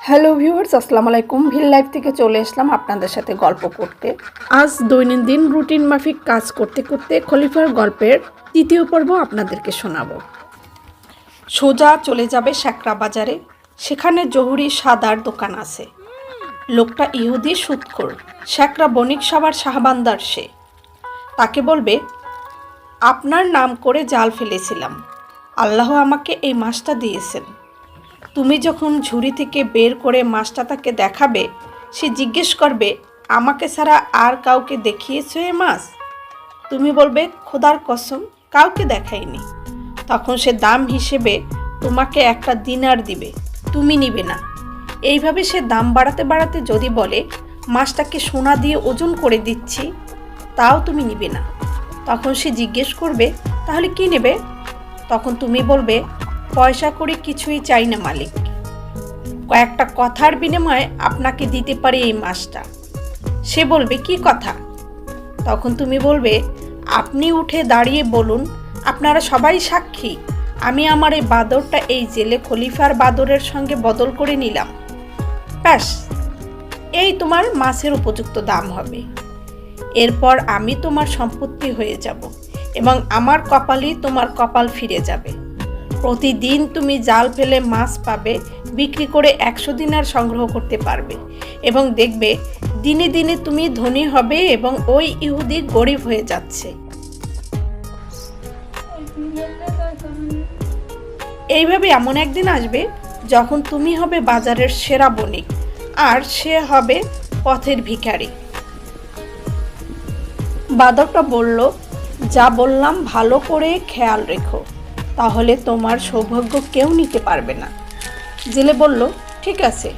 Hello viewers, আসসালামু আলাইকুম। ভিল life থেকে চলে আসলাম আপনাদের সাথে গল্প করতে। আজ দৈনন্দিন রুটিন মাফিক কাজ করতে করতে খলিফার গল্পের তৃতীয় পর্ব আপনাদেরকে শোনাবো। সোজা চলে যাবে শ্যাকরা বাজারে, সেখানে জহুরি সাদার দোকান আছে। লোকটা ইহুদি সুদখোর, শ্যাকরা বণিক সভার শাহবান্দার সে। তাকে বলবে, আপনার নাম করে জাল ফেলেছিলাম, আল্লাহ আমাকে এই মাছটা দিয়েছেন। তুমি যখন ঝুড়ি থেকে বের করে মাছটা তাকে দেখাবে, সে জিজ্ঞেস করবে, আমাকে ছাড়া আর কাউকে দেখিয়েছো এ মাছ? তুমি বলবে, খোদার কসম কাউকে দেখাইনি। তখন সে দাম হিসেবে তোমাকে একটা দিনার দিবে, তুমি নিবে না। এইভাবে সে দাম বাড়াতে বাড়াতে যদি বলে, মাছটাকে সোনা দিয়ে ওজন করে দিচ্ছি, তাও তুমি নিবে না। তখন সে জিজ্ঞেস করবে, তাহলে কি নেবে? তখন তুমি বলবে, পয়সা করে কিছুই চাই না মালিক, কয়েকটা কথার বিনিময়ে আপনাকে দিতে পারি এই মাছটা। সে বলবে, কি কথা? তখন তুমি বলবে, আপনি উঠে দাঁড়িয়ে বলুন, আপনারা সবাই সাক্ষী, আমি আমার এই বাদরটা এই জেলে খলিফার বাদরের সঙ্গে বদল করে নিলাম। ব্যাস, এই তোমার মাছের উপযুক্ত দাম হবে। এরপর আমি তোমার সম্পত্তি হয়ে যাব এবং আমার কপালই তোমার কপাল ফিরে যাবে। প্রতিদিন তুমি জাল ফেলে মাছ পাবে, বিক্রি করে 100 দিনার সংগ্রহ করতে পারবে এবং দেখবে দিনে দিনে তুমি ধনী হবে এবং ওই ইহুদি গরিব হয়ে যাচ্ছে। এইভাবে এমন একদিন আসবে যখন তুমি হবে বাজারের সেরা বণিক আর সে হবে পথের ভিখারি। বাদরটা বলল, যা বললাম ভালো করে খেয়াল রেখো, তাহলে তোমার সৌভাগ্য কেউ নিতে পারবে না। জেলে বলল, ঠিক আছে,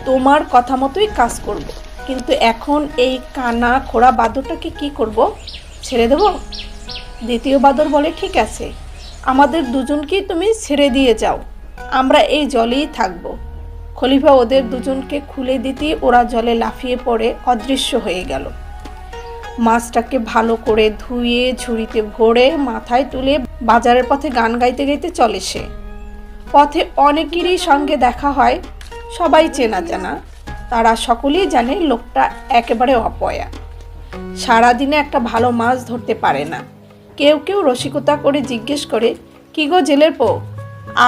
তোমার কথা মতোই কাজ করব, কিন্তু এখন এই কানা খোড়া বাদরটাকে কি করব? ছেড়ে দেব? দ্বিতীয় বাদর বলে, ঠিক আছে, আমাদের দুজনকেই তুমি ছেড়ে দিয়ে যাও, আমরা এই জলেই থাকব। খলিফা ওদের দুজনকে খুলে দিতেই ওরা জলে লাফিয়ে পড়ে অদৃশ্য হয়ে গেল। মাছটাকে ভালো করে ধুয়ে ঝুড়িতে ভরে মাথায় তুলে বাজারের পথে গান গাইতে গাইতে চলে সে। পথে অনেকেরই সঙ্গে দেখা হয়, সবাই চেনা জানা, তারা সকলেই জানে লোকটা একেবারে অপয়া, সারাদিনে একটা ভালো মাছ ধরতে পারে না। কেউ কেউ রসিকতা করে জিজ্ঞেস করে, কি গো জেলের পো,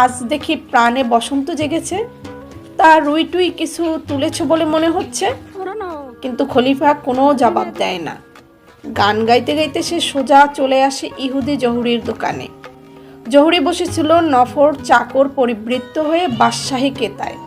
আজ দেখি প্রাণে বসন্ত জেগেছে, তা রুই টুই কিছু তুলেছ বলে মনে হচ্ছে। কিন্তু খলিফা কোনো জবাব দেয় না। গান গাইতে গাইতে সে সোজা চলে আসে ইহুদি জহুরির দোকানে। জহুরি বসেছিল নফর চাকর পরিবৃত্ত হয়ে বাদশাহী কেতায়।